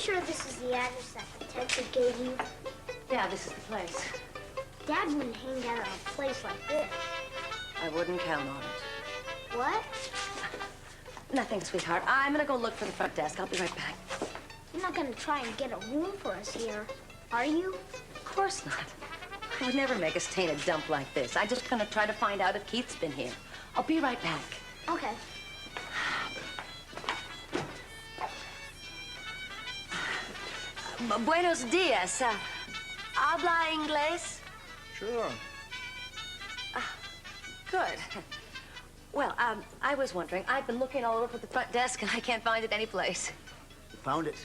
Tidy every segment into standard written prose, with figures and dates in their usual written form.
sure this is the address that the detective gave you? Yeah, this is the place. Dad wouldn't hang out at a place like this. I wouldn't count on it. What? Nothing, sweetheart. I'm gonna go look for the front desk. I'll be right back. You're not gonna try and get a room for us here, are you? Of course not. I would never make us stay in a dump like this. I'm just gonna try to find out if Keith's been here. I'll be right back. Okay. Buenos dias. ¿Habla inglés? Sure. Good. Well, I was wondering. I've been looking all over the front desk, and I can't find it anyplace. You found it?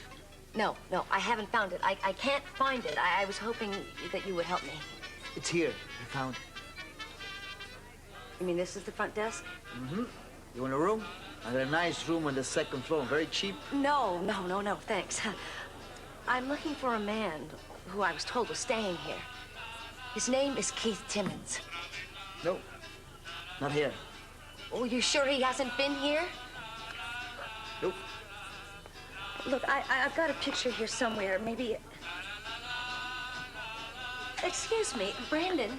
No, I haven't found it. I can't find it. I was hoping that you would help me. It's here. You found it. You mean this is the front desk? Mm-hmm. You want a room? I got a nice room on the second floor, very cheap. No, thanks. I'm looking for a man who I was told was staying here. His name is Keith Timmons. No, not here. Oh, you sure he hasn't been here? Nope. Look, I've got a picture here somewhere. Maybe... Excuse me, Brandon,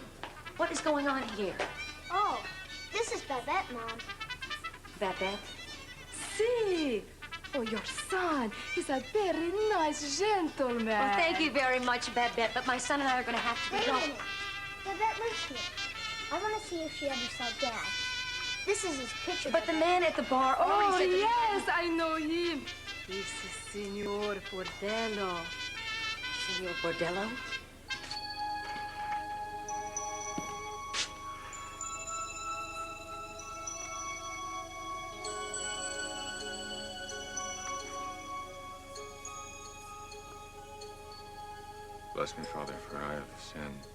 what is going on here? Oh, this is Babette, Mom. Babette? See, oh, your son, he's a very nice gentleman. Well, thank you very much, Babette, but my son and I are going to have to Wait be... a minute. Babette lives here. I want to see if she ever saw Dad. This is his picture. But the man at the bar always Oh, said... yes, I know him. He's Signor Bordello. Senor Bordello? Bless me, Father, for I have sinned.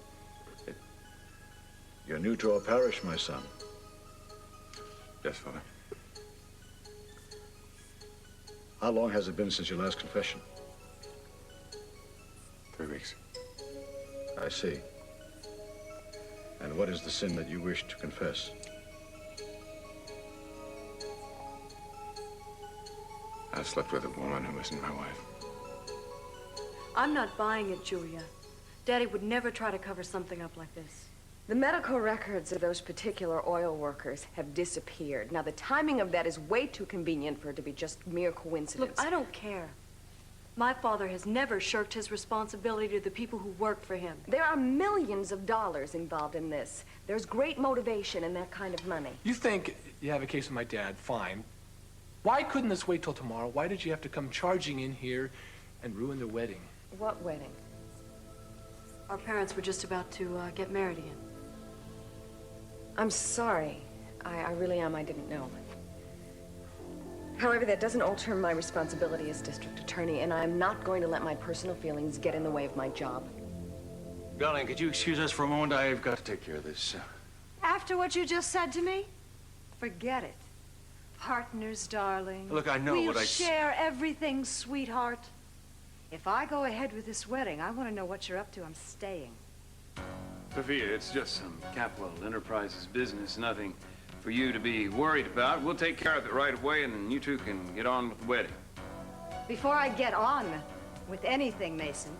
You're new to our parish, my son. Yes, Father. How long has it been since your last confession? 3 weeks. I see. And what is the sin that you wish to confess? I slept with a woman who isn't my wife. I'm not buying it, Julia. Daddy would never try to cover something up like this. The medical records of those particular oil workers have disappeared. Now, the timing of that is way too convenient for it to be just mere coincidence. Look, I don't care. My father has never shirked his responsibility to the people who work for him. There are millions of dollars involved in this. There's great motivation in that kind of money. You think you have a case with my dad, fine. Why couldn't this wait till tomorrow? Why did you have to come charging in here and ruin the wedding? What wedding? Our parents were just about to get married again. I'm sorry. I really am. I didn't know. However, that doesn't alter my responsibility as district attorney, and I'm not going to let my personal feelings get in the way of my job. Darling, could you excuse us for a moment? I've got to take care of this. After what you just said to me? Forget it. Partners, darling. Look, I know we'll what I... share everything, sweetheart. If I go ahead with this wedding, I want to know what you're up to. I'm staying. Sophia, it's just some Capital Enterprises business. Nothing for you to be worried about. We'll take care of it right away, and then you two can get on with the wedding. Before I get on with anything, Mason,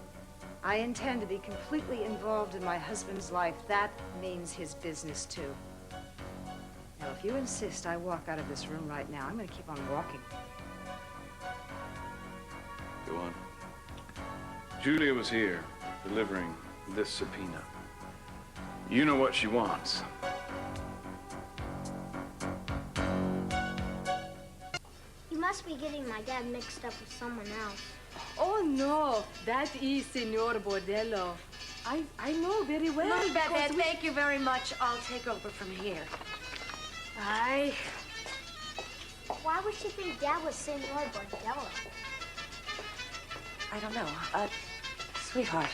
I intend to be completely involved in my husband's life. That means his business, too. Now, if you insist I walk out of this room right now, I'm going to keep on walking. Go on. Julia was here, delivering this subpoena. You know what she wants. You must be getting my dad mixed up with someone else. Oh, no. That is Senor Bordello. I know very well. Look, Babette, thank you very much. I'll take over from here. Why would she think Dad was Senor Bordello? I don't know. Sweetheart,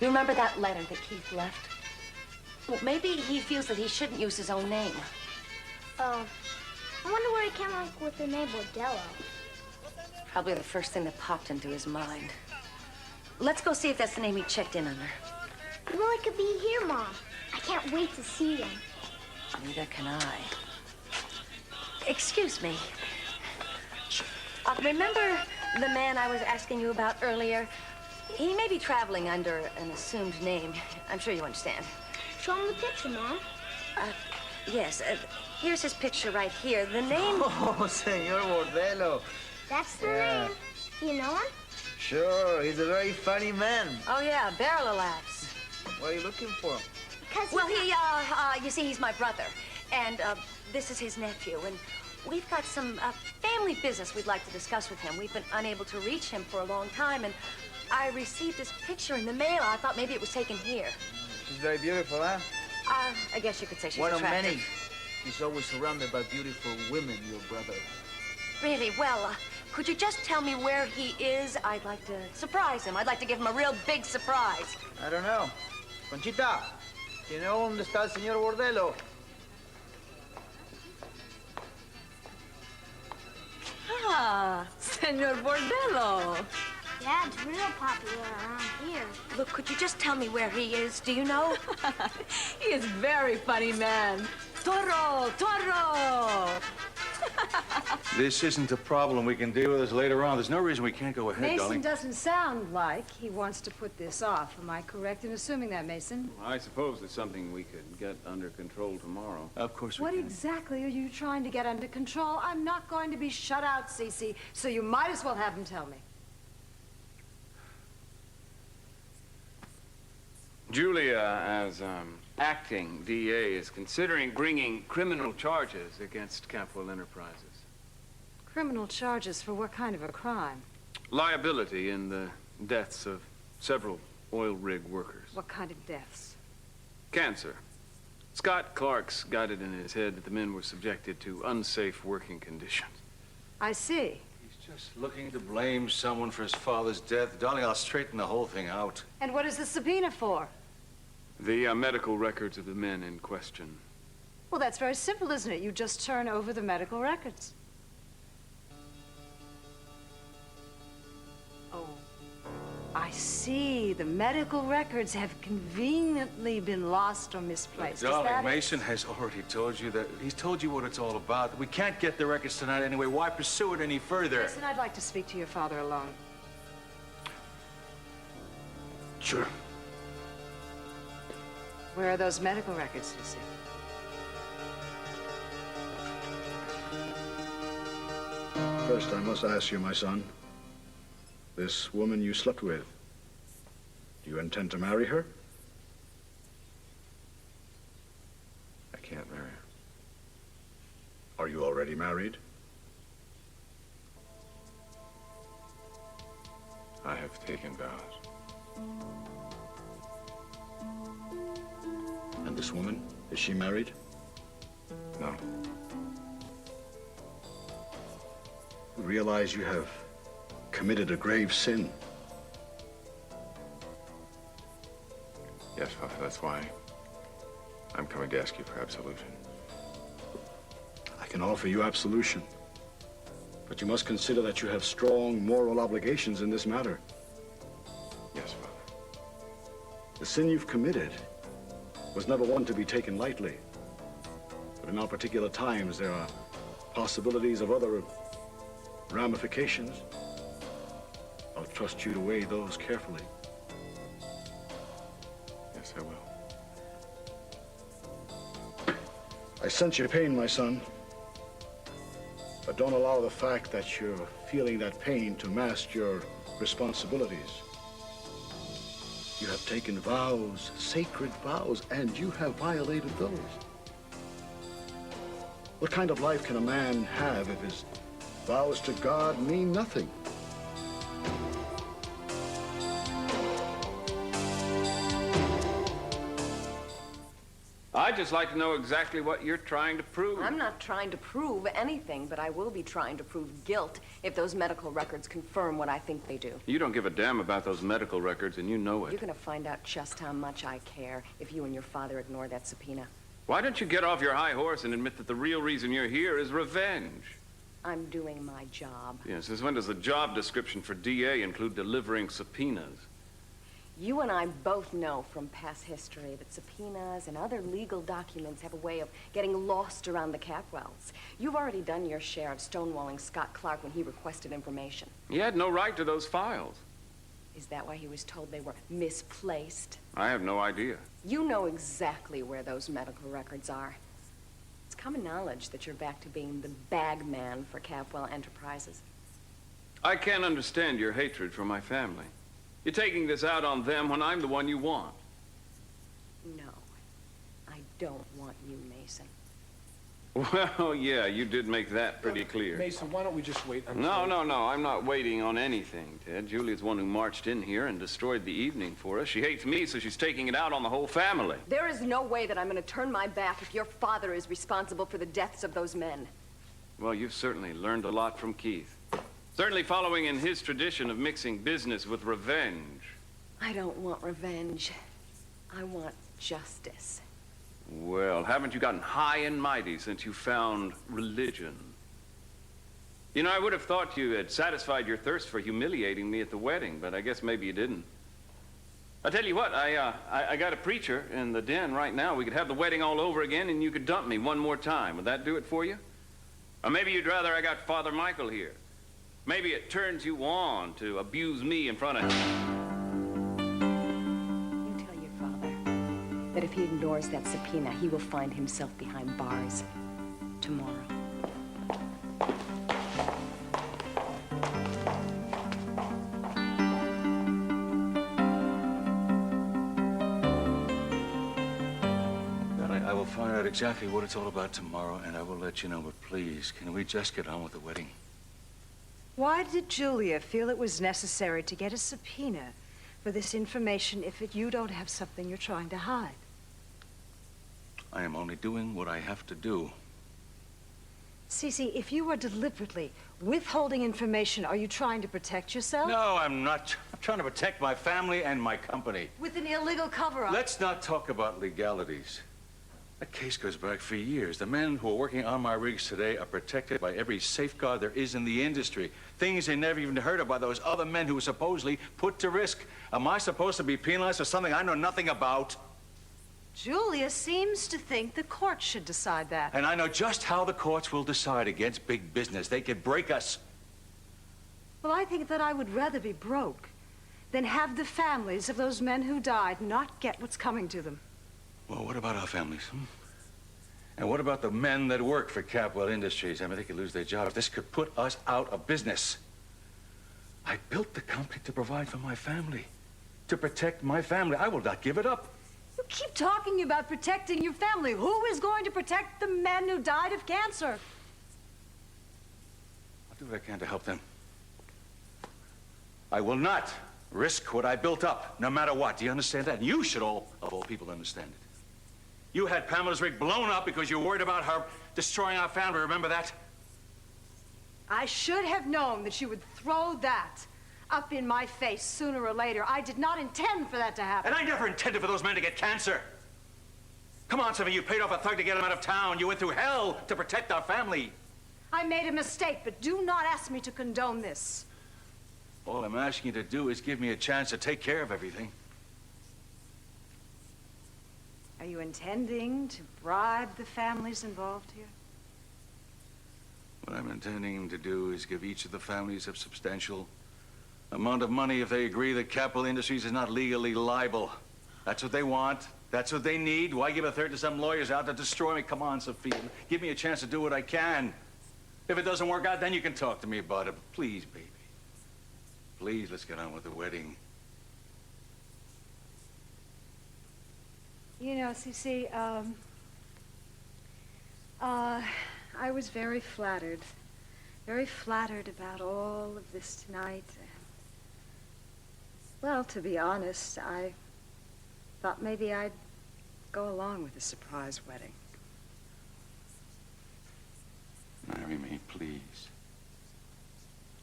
you remember that letter that Keith left? Well, maybe he feels that he shouldn't use his own name. Oh, I wonder where he came up with the name Bordello. Probably the first thing that popped into his mind. Let's go see if that's the name he checked in under. Well, I could be here, Mom. I can't wait to see him. Neither can I. Excuse me. Remember The man I was asking you about earlier, he may be traveling under an assumed name. I'm sure you understand. Show him the picture, Mom. Yes, here's his picture right here. The name... Oh, Senor Bordello. That's the name. You know him? Sure, he's a very funny man. Oh, yeah, barrel of laughs. What are you looking for? Because Well, you see, he's my brother. And this is his nephew. And we've got some family business we'd like to discuss with him. We've been unable to reach him for a long time. And I received this picture in the mail. I thought maybe it was taken here. She's very beautiful, huh? I guess you could say she's One of attractive. many. He's always surrounded by beautiful women, your brother. Really? Well, could you just tell me where he is? I'd like to surprise him. I'd like to give him a real big surprise. I don't know. Conchita, you know dónde está el señor Bordello? Ah, Senor Bordello. Dad's real popular around here. Look, could you just tell me where he is? Do you know? He is very funny man. Toro, Toro. This isn't a problem. We can deal with this later on. There's no reason we can't go ahead, Mason darling. doesn't sound like he wants to put this off. Am I correct in assuming that, Mason? I suppose it's something we could get under control tomorrow. Of course we What can. exactly are you trying to get under control? I'm not going to be shut out, Sisi, so you might as well have him tell me. Julia, as acting DA, is considering bringing criminal charges against Capwell Enterprises. Criminal charges for what kind of a crime? Liability in the deaths of several oil rig workers. What kind of deaths? Cancer. Scott Clark's got it in his head that the men were subjected to unsafe working conditions. I see. He's just looking to blame someone for his father's death. Darling, I'll straighten the whole thing out. And what is the subpoena for? The medical records of the men in question. Well, that's very simple, isn't it? You just turn over the medical records. Oh, I see. The medical records have conveniently been lost or misplaced. Is Darling, that it? Mason has already told you that. He's told you what it's all about. We can't get the records tonight anyway. Why pursue it any further? Listen, I'd like to speak to your father alone. Sure. Where are those medical records, Sisi? First, I must ask you, my son. This woman you slept with, do you intend to marry her? I can't marry her. Are you already married? I have taken vows. And this woman, is she married? No. You realize you have committed a grave sin. Yes, Father, that's why I'm coming to ask you for absolution. I can offer you absolution, but you must consider that you have strong moral obligations in this matter. Yes, Father. The sin you've committed was never one to be taken lightly. But in our particular times, there are possibilities of other ramifications. I'll trust you to weigh those carefully. Yes, I will. I sense your pain, my son. But don't allow the fact that you're feeling that pain to mask your responsibilities. You have taken vows, sacred vows, and you have violated those. What kind of life can a man have if his vows to God mean nothing? I'd just like to know exactly what you're trying to prove. I'm not trying to prove anything, but I will be trying to prove guilt if those medical records confirm what I think they do. You don't give a damn about those medical records, and you know it. You're gonna find out just how much I care if you and your father ignore that subpoena. Why don't you get off your high horse and admit that the real reason you're here is revenge? I'm doing my job. Yes, since when does the job description for DA include delivering subpoenas? You and I both know from past history that subpoenas and other legal documents have a way of getting lost around the Capwells. You've already done your share of stonewalling Scott Clark when he requested information. He had no right to those files. Is that why he was told they were misplaced? I have no idea. You know exactly where those medical records are. It's common knowledge that you're back to being the bag man for Capwell Enterprises. I can't understand your hatred for my family. You're taking this out on them when I'm the one you want. No, I don't want you, Mason. Well, yeah, you did make that pretty clear. Mason, why don't we just wait until... No, I'm not waiting on anything, Ted. Julia's the one who marched in here and destroyed the evening for us. She hates me, so she's taking it out on the whole family. There is no way that I'm going to turn my back if your father is responsible for the deaths of those men. Well, you've certainly learned a lot from Keith. Certainly following in his tradition of mixing business with revenge. I don't want revenge. I want justice. Well, haven't you gotten high and mighty since you found religion? You know, I would have thought you had satisfied your thirst for humiliating me at the wedding, but I guess maybe you didn't. I'll tell you what, I got a preacher in the den right now. We could have the wedding all over again and you could dump me one more time. Would that do it for you? Or maybe you'd rather I got Father Michael here. Maybe it turns you on to abuse me in front of him. You tell your father that if he ignores that subpoena, he will find himself behind bars tomorrow. I will find out exactly what it's all about tomorrow, and I will let you know, but please, can we just get on with the wedding? Why did Julia feel it was necessary to get a subpoena for this information if you don't have something you're trying to hide? I am only doing what I have to do. Sisi, if you are deliberately withholding information, are you trying to protect yourself? No, I'm not. I'm trying to protect my family and my company. With an illegal cover-up? Let's not talk about legalities. That case goes back for years. The men who are working on my rigs today are protected by every safeguard there is in the industry. Things they never even heard of by those other men who were supposedly put to risk. Am I supposed to be penalized for something I know nothing about? Julia seems to think the courts should decide that. And I know just how the courts will decide against big business. They could break us. Well, I think that I would rather be broke than have the families of those men who died not get what's coming to them. Well, what about our families? And what about the men that work for Capwell Industries? I mean, they could lose their jobs. This could put us out of business. I built the company to provide for my family, to protect my family. I will not give it up. You keep talking about protecting your family. Who is going to protect the men who died of cancer? I'll do what I can to help them. I will not risk what I built up, no matter what. Do you understand that? And you should all, of all people, understand it. You had Pamela's rig blown up because you were worried about her destroying our family. Remember that? I should have known that you would throw that up in my face sooner or later. I did not intend for that to happen. And I never intended for those men to get cancer. Come on, Sofia, you paid off a thug to get him out of town. You went through hell to protect our family. I made a mistake, but do not ask me to condone this. All I'm asking you to do is give me a chance to take care of everything. Are you intending to bribe the families involved here? What I'm intending to do is give each of the families a substantial amount of money if they agree that Capwell Industries is not legally liable. That's what they want. That's what they need. Why give a third to some lawyers out to destroy me? Come on, Sophia. Give me a chance to do what I can. If it doesn't work out, then you can talk to me about it. But please, baby. Please, let's get on with the wedding. You know, Sisi, I was very flattered about all of this tonight. Well, to be honest, I thought maybe I'd go along with the surprise wedding. Marry me, please.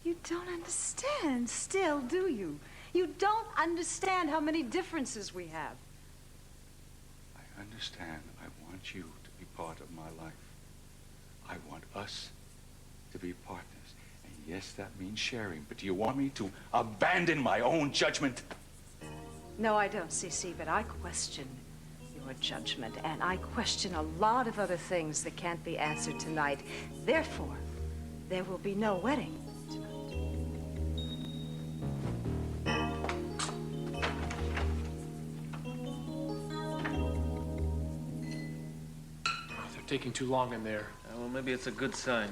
You don't understand still, do you? You don't understand how many differences we have. I understand. I want you to be part of my life. I want us to be partners. And yes, that means sharing. But do you want me to abandon my own judgment? No, I don't, Sisi, but I question your judgment, and I question a lot of other things that can't be answered tonight. Therefore, there will be no wedding They're taking too long in there. Well, maybe it's a good sign.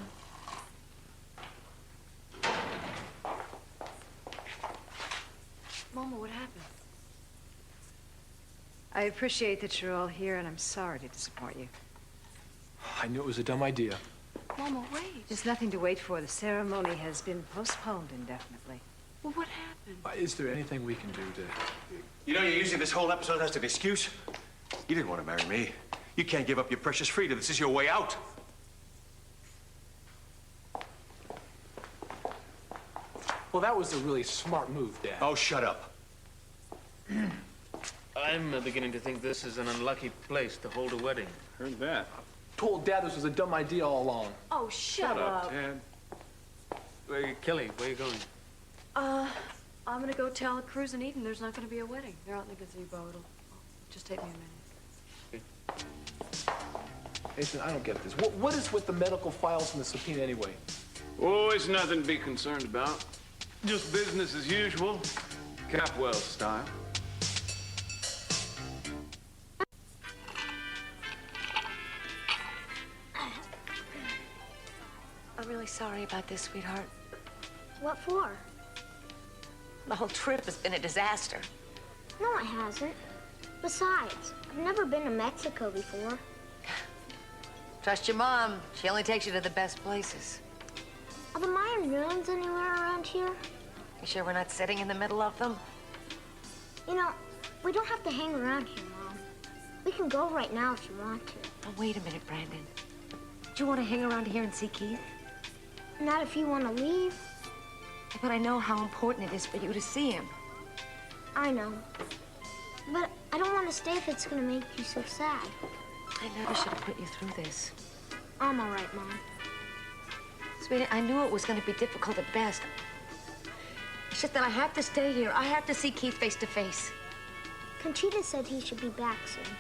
Mama, what happened? I appreciate that you're all here, and I'm sorry to disappoint you. I knew it was a dumb idea. Mama, wait. There's nothing to wait for. The ceremony has been postponed indefinitely. Well, what happened? Is there anything we can do to... You know, you're using this whole episode as an excuse. You didn't want to marry me. You can't give up your precious freedom. This is your way out. Well, that was a really smart move, Dad. Oh, shut up. I'm beginning to think this is an unlucky place to hold a wedding. Heard that. Told Dad this was a dumb idea all along. Oh, shut up. Ted. Kelly, where are you going? I'm gonna go tell Cruz and Eden there's not gonna be a wedding. They're out in the gazebo. It'll just take me a minute. Nathan, I don't get this. What is with the medical files and the subpoena anyway? Oh, it's nothing to be concerned about. Just business as usual. Capwell style. I'm really sorry about this, sweetheart. What for? The whole trip has been a disaster. No, it hasn't. Besides, I've never been to Mexico before. Trust your mom. She only takes you to the best places. Are the Mayan ruins anywhere around here? You sure we're not sitting in the middle of them? You know, we don't have to hang around here, Mom. We can go right now if you want to. Oh, wait a minute, Brandon. Do you want to hang around here and see Keith? Not if you want to leave. But I know how important it is for you to see him. I know. But I don't want to stay if it's going to make you so sad. I never should have put you through this. I'm all right, Mom. Sweetie, I knew it was going to be difficult at best. It's just that I have to stay here. I have to see Keith face to face. Conchita said he should be back soon.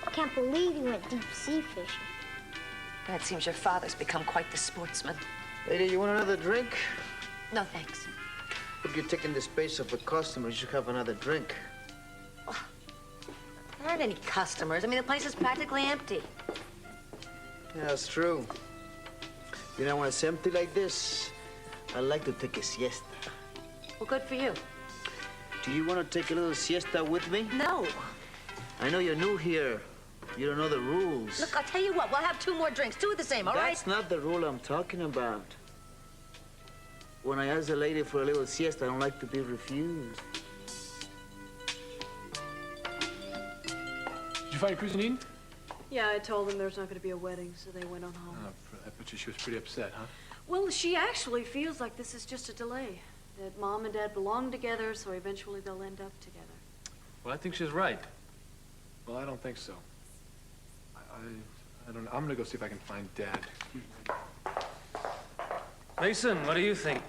I can't believe he went deep sea fishing. It seems your father's become quite the sportsman. Lady, you want another drink? No, thanks. If you're taking the space of a customer, you should have another drink. There aren't any customers. I mean, the place is practically empty. Yeah, that's true. You know, when it's empty like this, I like to take a siesta. Well, good for you. Do you want to take a little siesta with me? No. I know you're new here. You don't know the rules. Look, I'll tell you what. We'll have 2 more drinks. 2 of the same, all right? That's not the rule I'm talking about. When I ask a lady for a little siesta, I don't like to be refused. Did you find Cruz and Eden? Yeah, I told them there's not going to be a wedding, so they went on home. I bet you she was pretty upset, huh? Well, she actually feels like this is just a delay. That Mom and Dad belong together, so eventually they'll end up together. Well, I think she's right. Well, I don't think so. I don't know. I'm gonna go see if I can find Dad. Mason, what do you think?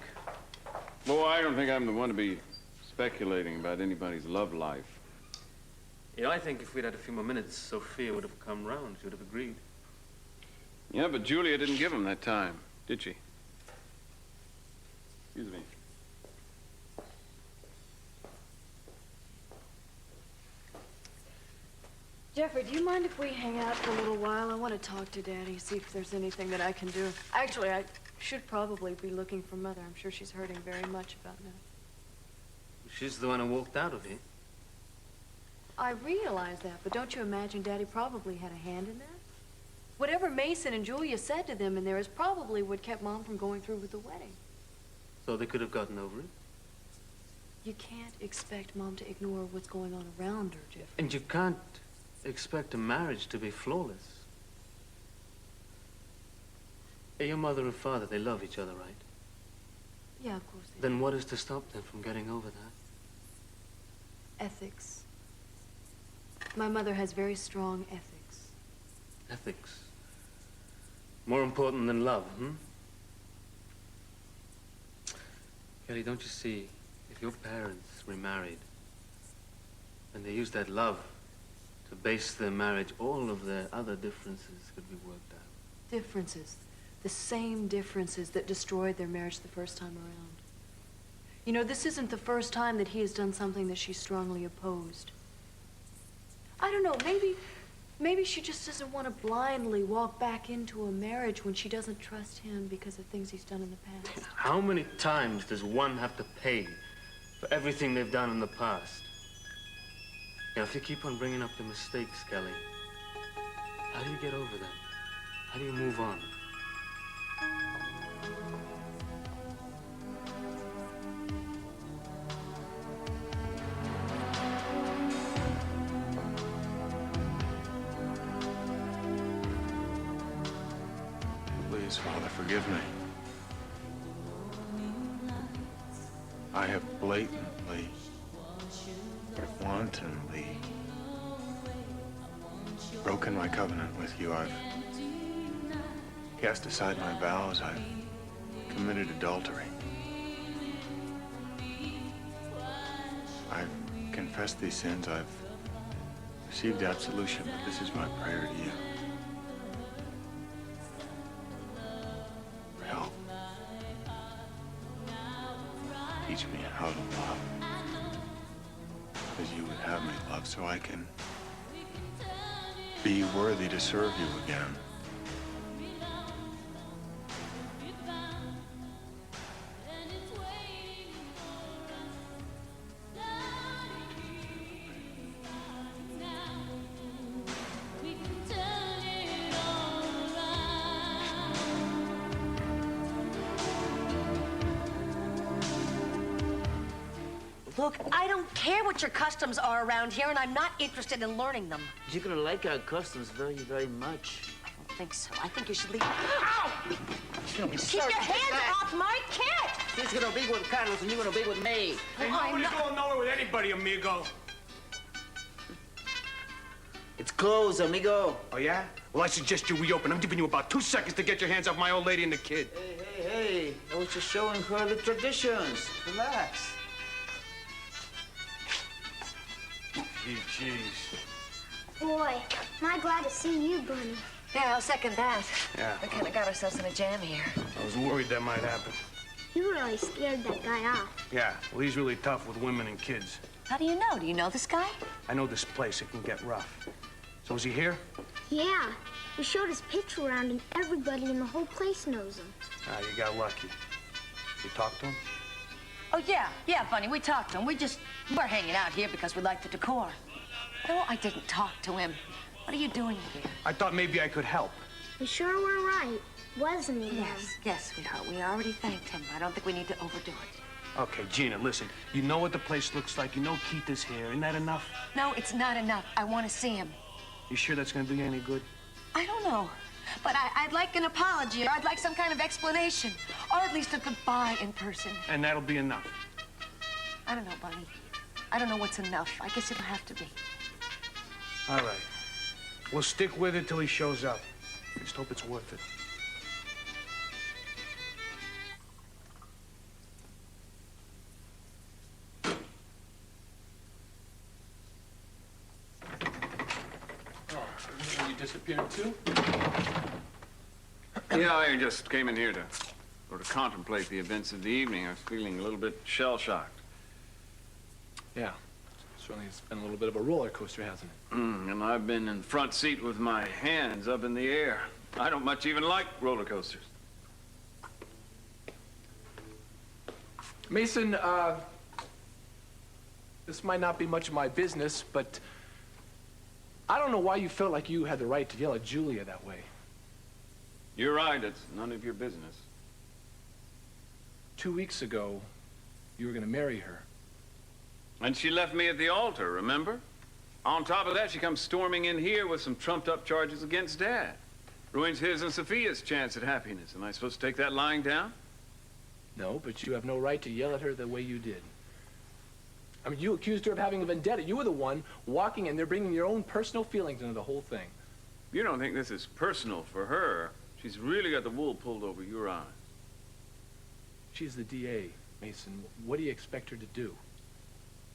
Well, I don't think I'm the one to be speculating about anybody's love life. You know, I think if we'd had a few more minutes, Sophia would have come round. She would have agreed. Yeah, but Julia didn't give him that time, did she? Excuse me. Jeffrey, do you mind if we hang out for a little while? I want to talk to Daddy, see if there's anything that I can do. Actually, I should probably be looking for Mother. I'm sure she's hurting very much about that. She's the one who walked out of here. I realize that, but don't you imagine Daddy probably had a hand in that? Whatever Mason and Julia said to them in there is probably what kept Mom from going through with the wedding. So they could have gotten over it. You can't expect Mom to ignore what's going on around her, Jeffrey. And you can't expect a marriage to be flawless. Hey, your mother and father, they love each other, right? Yeah, of course they Then what is to stop them from getting over that? do. Ethics. My mother has very strong ethics. Ethics. More important than love, Kelly, don't you see, if your parents remarried, And they use that love to base their marriage. All of their other differences could be worked out. Differences. The same differences that destroyed their marriage the first time around. You know, this isn't the first time that he has done something that she strongly opposed. I don't know, maybe she just doesn't want to blindly walk back into a marriage when she doesn't trust him because of things he's done in the past. How many times does one have to pay for everything they've done in the past? Now, if you keep on bringing up the mistakes, Kelly, how do you get over them? How do you move on? Please, Father, forgive me. I have blatantly, wantonly broken my covenant with you. I've cast aside my vows. I've committed adultery. I've confessed these sins. I've received absolution, but this is my prayer to you. For help. Teach me how to love as you would have me love, so I can be worthy to serve you again. Look, I don't care what your customs are around here, and I'm not interested in learning them. You're gonna like our customs very, very much. I don't think so. I think you should leave. Ow! Keep your hands off my kid! She's gonna be with Carlos, and you're gonna be with me. Hey, nobody's going nowhere with anybody, amigo. It's closed, amigo. Oh, yeah? Well, I suggest you reopen. I'm giving you about 2 seconds to get your hands off my old lady and the kid. Hey, I was just showing her the traditions. Relax. Jeez. Boy, am I glad to see you, Bunny. Yeah, I'll second that. Yeah. We kind of got ourselves in a jam here. I was worried that might happen. You really scared that guy off. Yeah, well, he's really tough with women and kids. How do you know? Do you know this guy? I know this place. It can get rough. So is he here? Yeah, he showed his picture around and everybody in the whole place knows him. Ah, you got lucky. You talked to him? Oh, yeah, Bunny, we talked to him. We're hanging out here because we like the decor. No, I didn't talk to him. What are you doing here? I thought maybe I could help. You sure were right, wasn't he, Mom? Yes, sweetheart. We already thanked him. I don't think we need to overdo it. Okay, Gina, listen. You know what the place looks like. You know Keita's here. Isn't that enough? No, it's not enough. I want to see him. You sure that's gonna do you any good? I don't know. But I'd like an apology, or I'd like some kind of explanation. Or at least a goodbye in person. And that'll be enough. I don't know, Bunny. I don't know what's enough. I guess it'll have to be. All right. We'll stick with it till he shows up. Just hope it's worth it. Oh, you disappeared too? Yeah, I just came in here to sort of contemplate the events of the evening. I was feeling a little bit shell-shocked. Yeah. Certainly it's been a little bit of a roller coaster, hasn't it? And I've been in the front seat with my hands up in the air. I don't much even like roller coasters. Mason, this might not be much of my business, but I don't know why you felt like you had the right to yell at Julia that way. You're right, it's none of your business. 2 weeks ago, you were going to marry her. And she left me at the altar, remember? On top of that, she comes storming in here with some trumped-up charges against Dad. Ruins his and Sophia's chance at happiness. Am I supposed to take that lying down? No, but you have no right to yell at her the way you did. I mean, you accused her of having a vendetta. You were the one walking in there bringing your own personal feelings into the whole thing. You don't think this is personal for her. She's really got the wool pulled over your eyes. She's the DA, Mason. What do you expect her to do?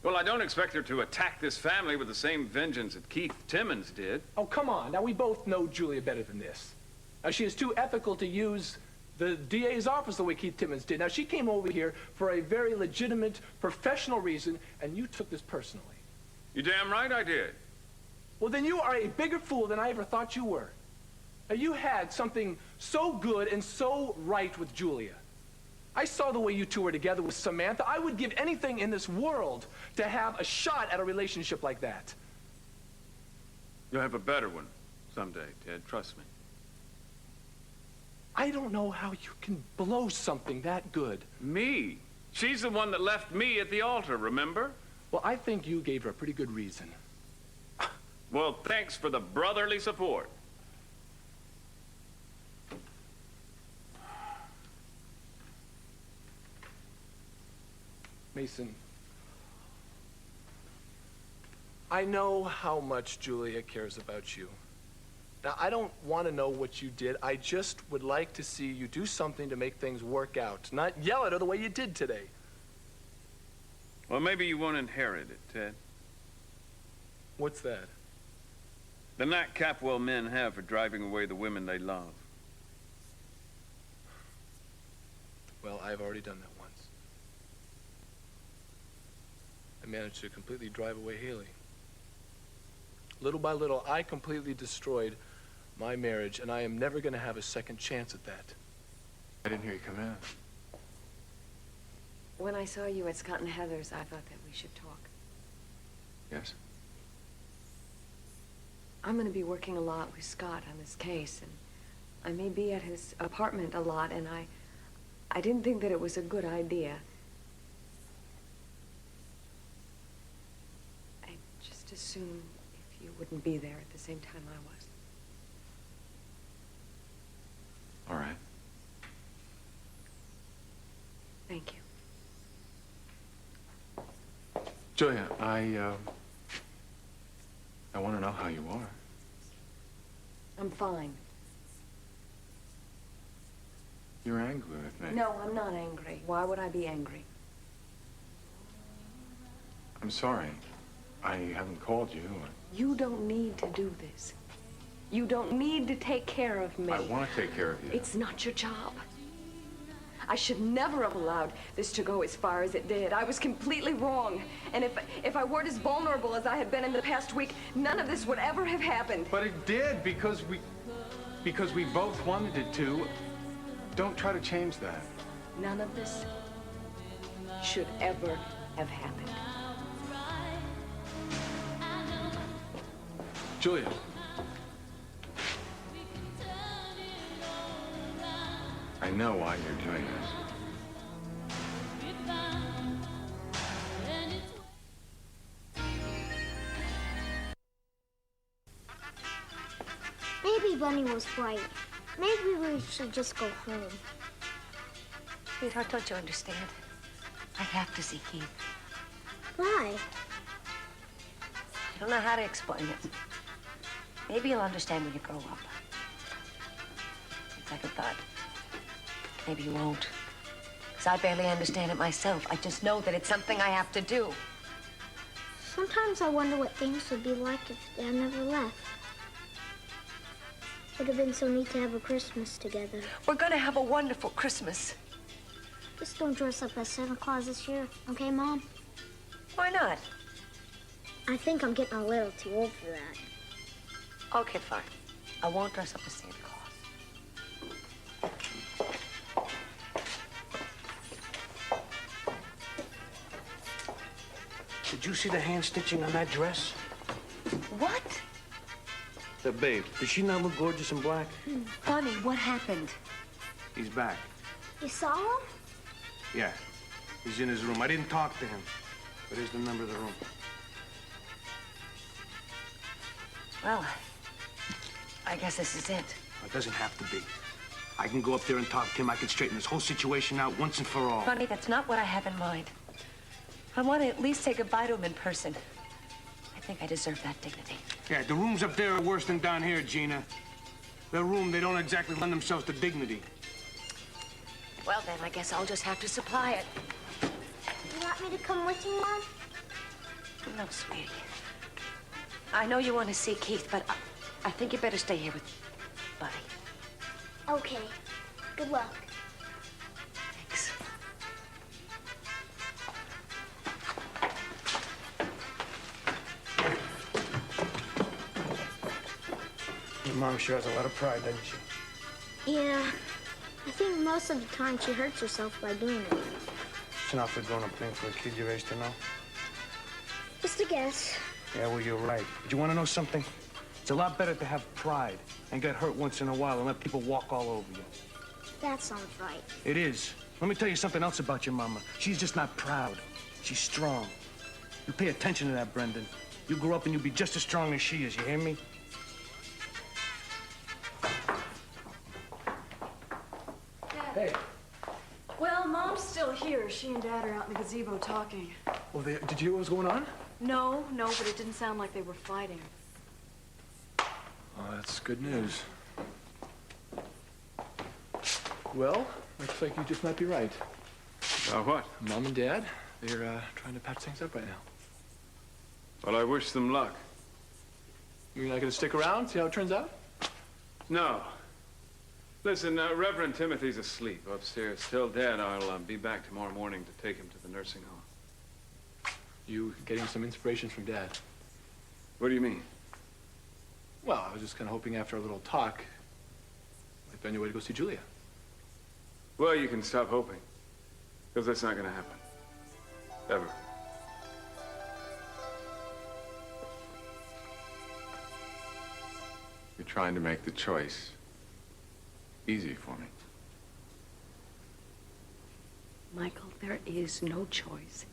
Well, I don't expect her to attack this family with the same vengeance that Keith Timmons did. Oh, come on. Now, we both know Julia better than this. Now, she is too ethical to use the DA's office the way Keith Timmons did. Now, she came over here for a very legitimate, professional reason, and you took this personally. You're damn right I did. Well, then you are a bigger fool than I ever thought you were. Now, you had something so good and so right with Julia. I saw the way you two were together with Samantha. I would give anything in this world to have a shot at a relationship like that. You'll have a better one someday, Ted. Trust me. I don't know how you can blow something that good. Me? She's the one that left me at the altar, remember? Well, I think you gave her a pretty good reason. Well, thanks for the brotherly support. Mason, I know how much Julia cares about you. Now, I don't want to know what you did. I just would like to see you do something to make things work out, not yell at her the way you did today. Well, maybe you won't inherit it, Ted. What's that? The knack Capwell men have for driving away the women they love. Well, I've already done that once. I managed to completely drive away Haley. Little by little, I completely destroyed my marriage, and I am never going to have a second chance at that. I didn't hear you come in. When I saw you at Scott and Heather's, I thought that we should talk. Yes? I'm going to be working a lot with Scott on this case, and I may be at his apartment a lot, and I didn't think that it was a good idea. I'd just as soon if you wouldn't be there at the same time I was. All right. Thank you. Julia, I want to know how you are. I'm fine. You're angry with me. No, I'm not angry. Why would I be angry? I'm sorry. I haven't called you. You don't need to do this. You don't need to take care of me. I want to take care of you. It's not your job. I should never have allowed this to go as far as it did. I was completely wrong. And if I weren't as vulnerable as I had been in the past week, none of this would ever have happened. But it did because we both wanted it to. Don't try to change that. None of this should ever have happened. Julia. I know why you're doing this. Maybe Bunny was right. Maybe we should just go home. Sweetheart, don't you understand? I have to see Keith. Why? I don't know how to explain it. Maybe you'll understand when you grow up. Second thought. Maybe you won't. Because I barely understand it myself. I just know that it's something I have to do. Sometimes I wonder what things would be like if Dad never left. Would have been so neat to have a Christmas together. We're gonna have a wonderful Christmas. Just don't dress up as Santa Claus this year, okay, Mom? Why not? I think I'm getting a little too old for that. Okay, fine. I won't dress up as Santa Claus. Did you see the hand stitching on that dress? What? The babe, does she not look gorgeous in black? Bunny, what happened? He's back. You saw him? Yeah, he's in his room. I didn't talk to him, but here's the number of the room. Well, I guess this is it. It doesn't have to be. I can go up there and talk to him. I can straighten this whole situation out once and for all. Bunny, that's not what I have in mind. I want to at least say goodbye to him in person. I think I deserve that dignity. Yeah, the rooms up there are worse than down here, Gina. Their room, they don't exactly lend themselves to dignity. Well, then, I guess I'll just have to supply it. You want me to come with you, Mom? No, sweetie. I know you want to see Keith, but I think you better stay here with Buddy. Okay. Good luck. Thanks. Your mom sure has a lot of pride, doesn't she? Yeah. I think most of the time she hurts herself by doing it. It's an awfully grown-up thing for a kid your age to know. Just a guess. Yeah, well, you're right. But you want to know something? It's a lot better to have pride and get hurt once in a while and let people walk all over you. That sounds right. It is. Let me tell you something else about your mama. She's just not proud. She's strong. You pay attention to that, Brendon. You grow up and you'll be just as strong as she is. You hear me? Hey. Well, Mom's still here. She and Dad are out in the gazebo talking. Oh, did you hear what was going on? No, but it didn't sound like they were fighting. Oh, that's good news. Well, looks like you just might be right. What? Mom and Dad, they're trying to patch things up right now. Well, I wish them luck. You're not going to stick around, see how it turns out? No. Listen, Reverend Timothy's asleep upstairs. Tell Dad I'll be back tomorrow morning to take him to the nursing home. You getting some inspiration from Dad? What do you mean? Well, I was just kind of hoping after a little talk, might find your way to go see Julia. Well, you can stop hoping, because that's not going to happen. Ever. You're trying to make the choice easy for me. Michael, there is no choice.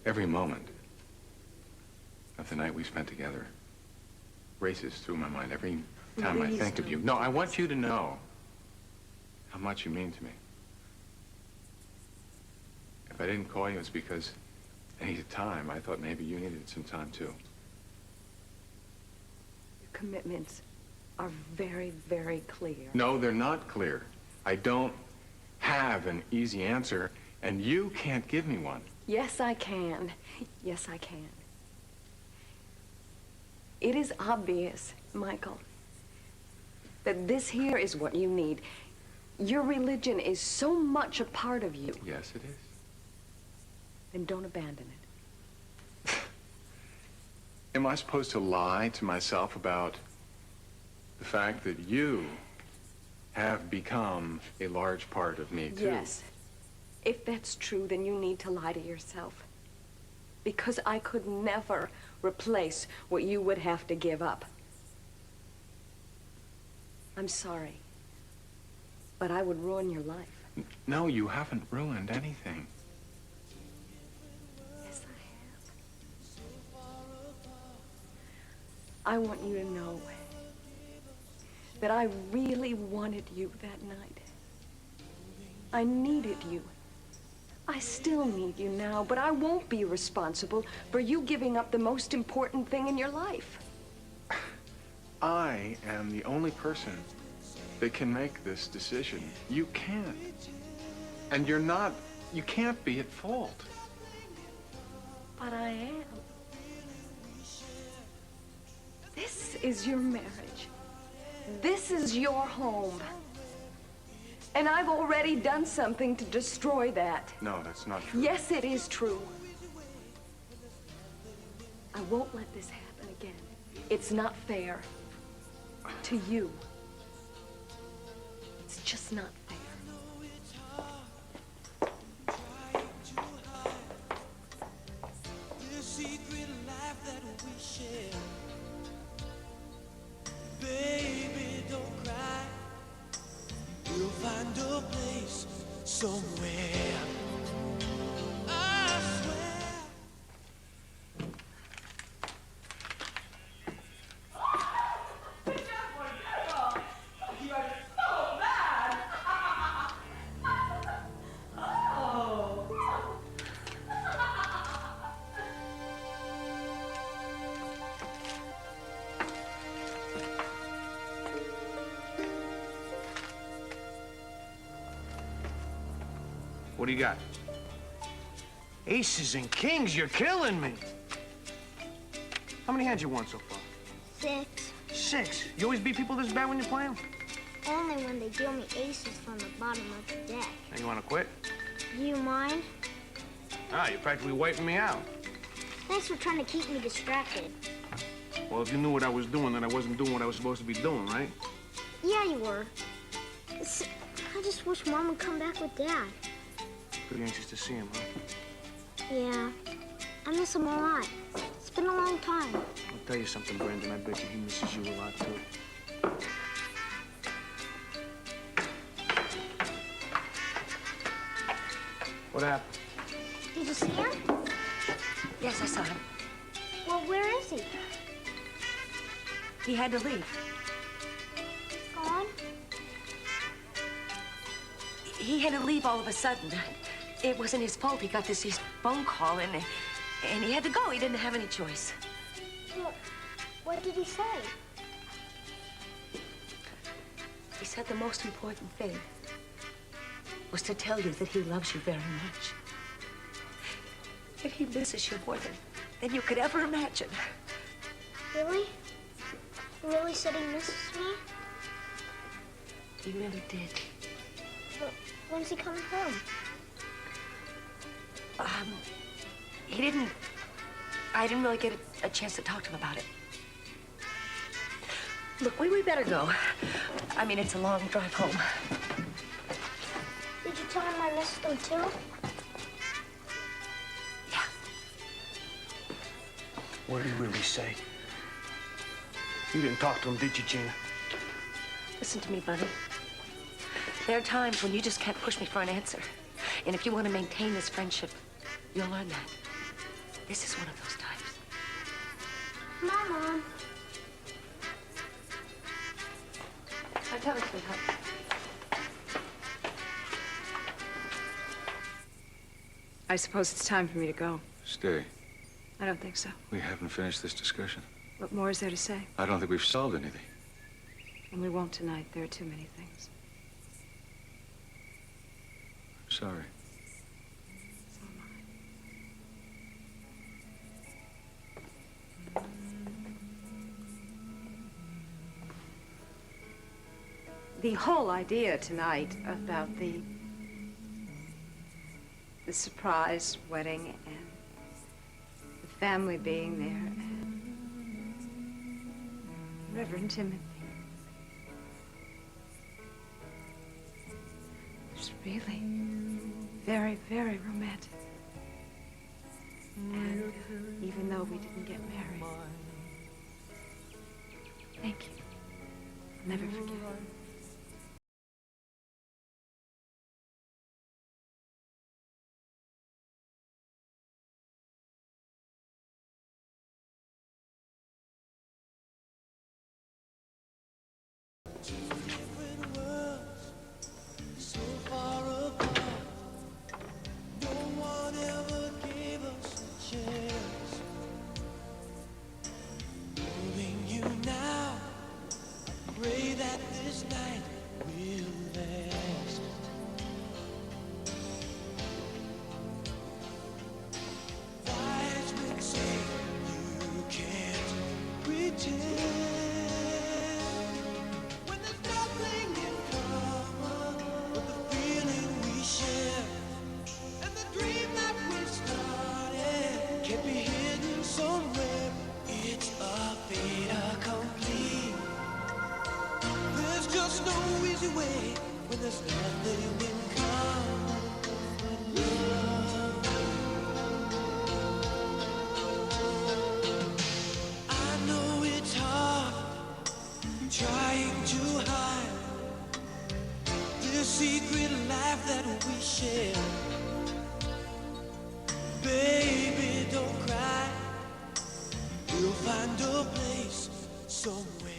Every moment of the night we spent together races through my mind every time I think of you. No, I want you to know how much you mean to me. If I didn't call you, it's because I needed time. I thought maybe you needed some time, too. Your commitments are very, very clear. No, they're not clear. I don't have an easy answer, and you can't give me one. Yes, I can. Yes, I can. It is obvious, Michael, that this here is what you need. Your religion is so much a part of you. Yes, it is. Then don't abandon it. Am I supposed to lie to myself about the fact that you have become a large part of me, too? Yes. If that's true, then you need to lie to yourself. Because I could never replace what you would have to give up. I'm sorry, but I would ruin your life. No, you haven't ruined anything. Yes, I have. I want you to know that I really wanted you that night. I needed you. I still need you now, but I won't be responsible for you giving up the most important thing in your life. I am the only person that can make this decision. You can't. And you can't be at fault. But I am. This is your marriage. This is your home. And I've already done something to destroy that. No, that's not true. Yes, it is true. I won't let this happen again. It's not fair to you. It's just not fair. Baby, don't cry. You'll find a place somewhere. I swear. You are so bad. Oh. What do you got? Aces and kings, you're killing me. How many hands you won so far? 6. 6? You always beat people this bad when you're playing? Only when they deal me aces from the bottom of the deck. Now you want to quit? Do you mind? Ah, you're practically wiping me out. Thanks for trying to keep me distracted. Well, if you knew what I was doing, then I wasn't doing what I was supposed to be doing, right? Yeah, you were. I just wish Mom would come back with Dad. Pretty anxious to see him, huh? Yeah, I miss him a lot. It's been a long time. I'll tell you something, Brandon. I bet you he misses you a lot, too. What happened? Did you see him? Yes, I saw him. Well, where is he? He had to leave. Gone? He had to leave all of a sudden. It wasn't his fault. He got this phone call, and he had to go. He didn't have any choice. Well, what did he say? He said the most important thing was to tell you that he loves you very much. That he misses you more than you could ever imagine. Really? He really said he misses me? He really did. But when's he coming home? I didn't really get a chance to talk to him about it. Look, we better go. I mean, it's a long drive home. Did you tell him I missed him too? Yeah. What did he really say? You didn't talk to him, did you, Gina? Listen to me, Bunny. There are times when you just can't push me for an answer. And if you want to maintain this friendship, you'll learn that. This is one of those times. Come on, Mom. I tell you, sweetheart. I suppose it's time for me to go. Stay. I don't think so. We haven't finished this discussion. What more is there to say? I don't think we've solved anything. And we won't tonight. There are too many things. I'm sorry. The whole idea tonight about the surprise wedding and the family being there and Reverend Timothy. It's really very, very romantic. And even though we didn't get married, thank you. I'll never forget. Different worlds, so far apart. No one ever gave us a chance. Knowing you now, I pray that this night will last. Wise men say you can't pretend. There's no easy way when there's nothing in common but love. I know it's hard trying to hide this secret life that we share. Baby, don't cry. We'll find a place somewhere.